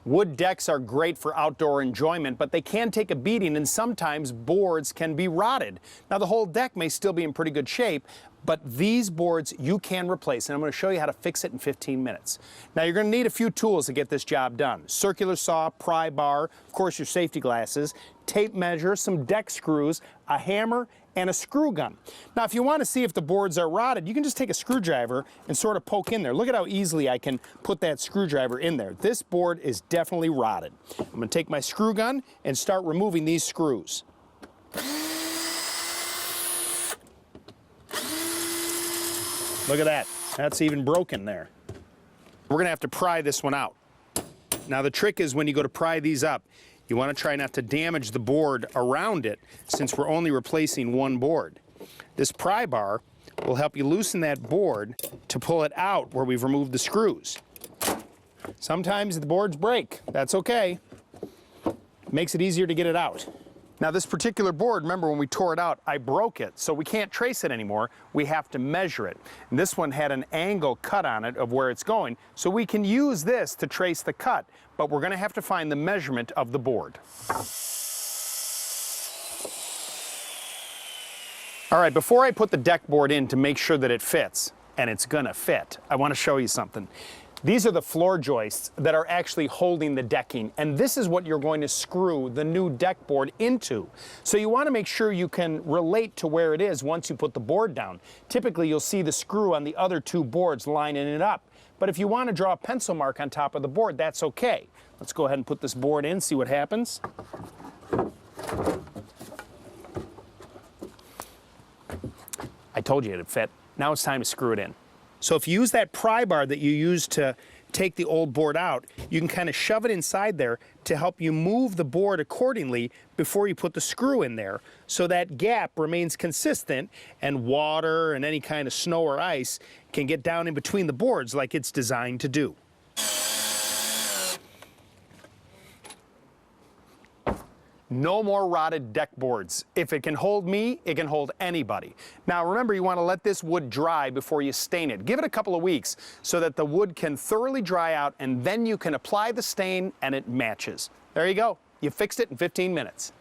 Wood decks are great for outdoor enjoyment, but they can take a beating and sometimes boards can be rotted. Now the whole deck may still be in pretty good shape, but these boards you can replace, and I'm going to show you how to fix it in 15 minutes. Now you're going to need a few tools to get this job done. Circular saw, pry bar, of course your safety glasses, tape measure, some deck screws, a hammer, and a screw gun. Now if you want to see if the boards are rotted, you can just take a screwdriver and sort of poke in there. Look at how easily I can put that screwdriver in there. This board is definitely rotted. I'm going to take my screw gun and start removing these screws. Look at that. That's even broken there. We're going to have to pry this one out. Now the trick is when you go to pry these up, you want to try not to damage the board around it since we're only replacing one board. This pry bar will help you loosen that board to pull it out where we've removed the screws. Sometimes the boards break. That's okay. Makes it easier to get it out. Now this particular board, remember when we tore it out, I broke it, so we can't trace it anymore. We have to measure it. And this one had an angle cut on it of where it's going, so we can use this to trace the cut, but we're going to have to find the measurement of the board. All right, before I put the deck board in to make sure that it fits, and it's gonna fit, I want to show you something. These are the floor joists that are actually holding the decking, and this is what you're going to screw the new deck board into. So you want to make sure you can relate to where it is once you put the board down. Typically you'll see the screw on the other two boards lining it up, but if you want to draw a pencil mark on top of the board, that's okay. Let's go ahead and put this board in, see what happens. I told you it'd fit. Now it's time to screw it in. So if you use that pry bar that you used to take the old board out, you can kind of shove it inside there to help you move the board accordingly before you put the screw in there, so that gap remains consistent and water and any kind of snow or ice can get down in between the boards like it's designed to do. No more rotted deck boards. If it can hold me, it can hold anybody. Now remember, you want to let this wood dry before you stain it. Give it a couple of weeks so that the wood can thoroughly dry out, and then you can apply the stain and it matches. There you go. You fixed it in 15 minutes.